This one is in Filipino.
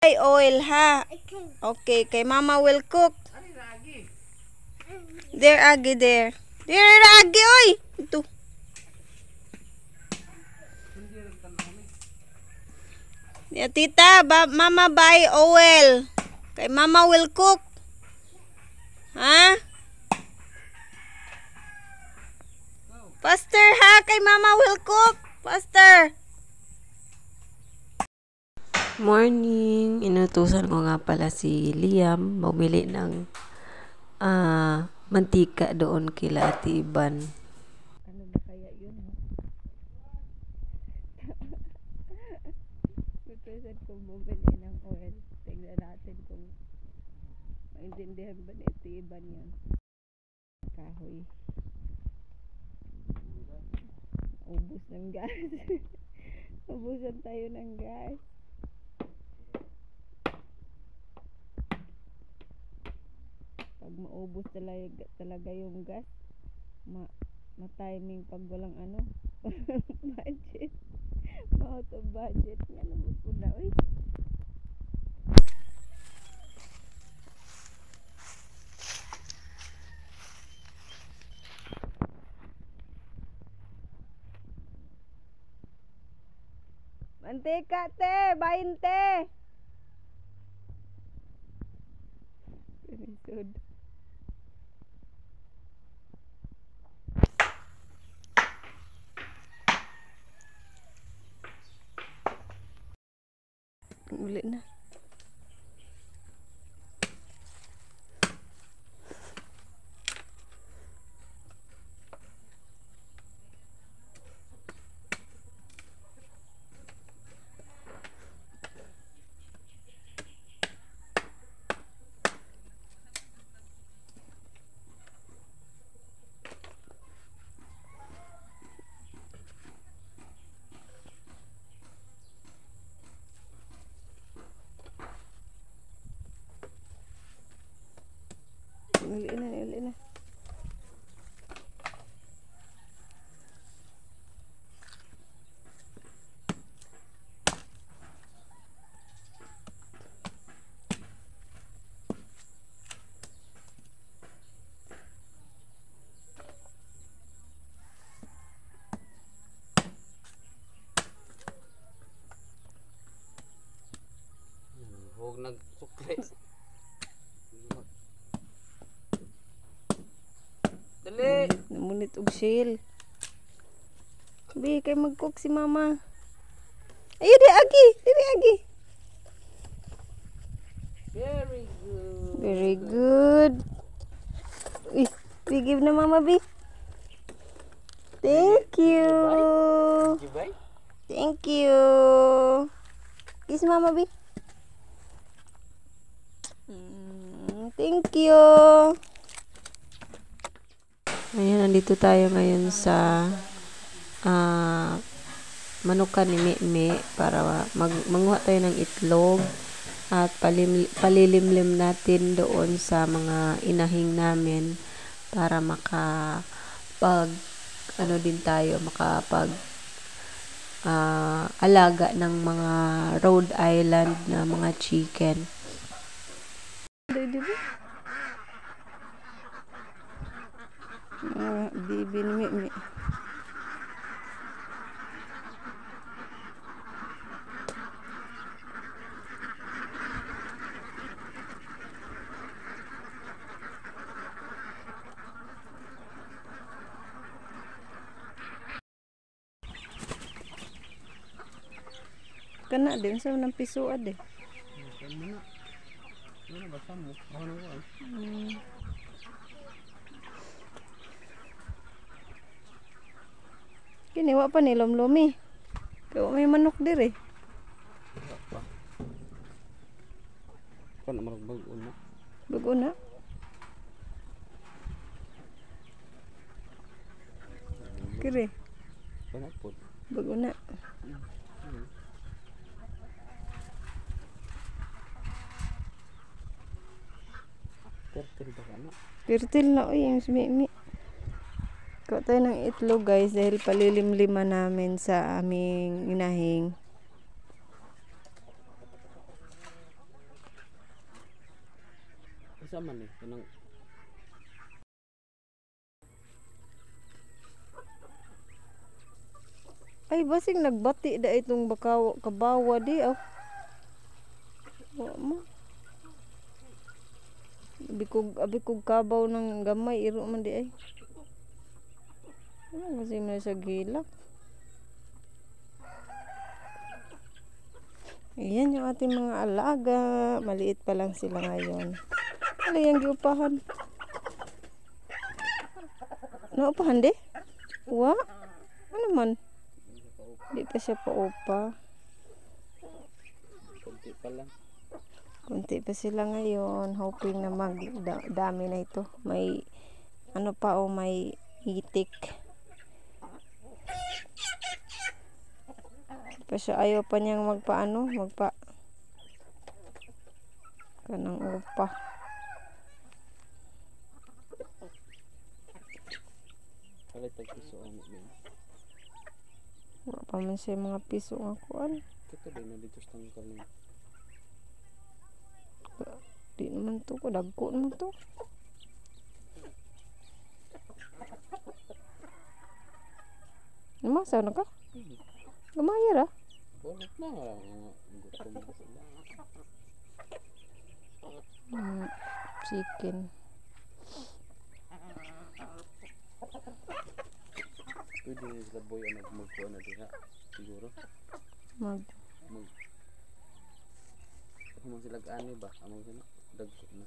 Ay, oil ha. Okay, kay mama will cook. There, Agi, there. There, Agi, oy. Ito. Ya, tita, mama buy oil. Kay mama will cook. Ha? Faster ha, kay mama will cook. Faster. Morning! Inutusan ko nga pala si Liam bumili ng mantika doon kila Ate Iban. Ano ba kaya yun? Inutusan kong bumili ng oil. Tingnan natin kung maintindihan ba ni Ate Iban yun. Kahoy. Ubus ng gas. Ubusan tayo ng gas. Pag maubos talaga yung gas, ma-timing pag walang budget. Out of budget. Yan ang gusto na, uy. Mantika, te! 20! Pinisod. Uli na. Uli na. Huwag nagsukli. Dali! Namunit og shell. Bi, kay mag-cook si mama. Ayo di, Agi! Dili, Agi! Very good. Very good. Uy, Bi, give na mama, Bi. Thank you. Gibay? Thank you. Kiss mama, Bi. Thank you. Ayan, nandito tayo ngayon sa manukan ni Mimi para manguha tayo ng itlog at palilimlim natin doon sa mga inahing namin para makapag alaga ng mga Rhode Island na mga chicken. Bibi ni Mimi. Kana din sa nang pisuad eh. Kini wa pa ni lomlomi. Kaya may manok dire. Kan marag bago na. Bago na. Kire. Banat po. Bago na. Tertil ba ka na? Pirtil na oy yung sumimi. Kuha tayo ng itlog guys dahil palilimlima namin sa aming inahing. Sama ni kanang Ay, basing nagbati da itong bakaw kabawa di oh. Wa mo. Abikog kabaw ng gamay iro man di ay. Ano kasi man sa gilak. Ayan yung ating mga alaga. Maliit pa lang sila ngayon. Ano yung giupahan? Naupahan di? Wa? Ano man? Di pa siya paupa. konti pa lang. Kunti pa sila ngayon. Hoping na dami na ito. May ano pa o may itik. Pa siya ayaw pa niyang magpaano, kanang upa. Palit tag piso ani man. Wala pa man siya mga piso nga kuan. Kita din na dito sa tangkal ni. Di naman to ko, dagko naman to. Masa na ka? Gamaya ra. Bolot na gusto mo sila. Chicken. Pwede na sila boy ang magkuha na diha. Siguro. Mag Mag Humang sila ani ba? Among sila dagko na.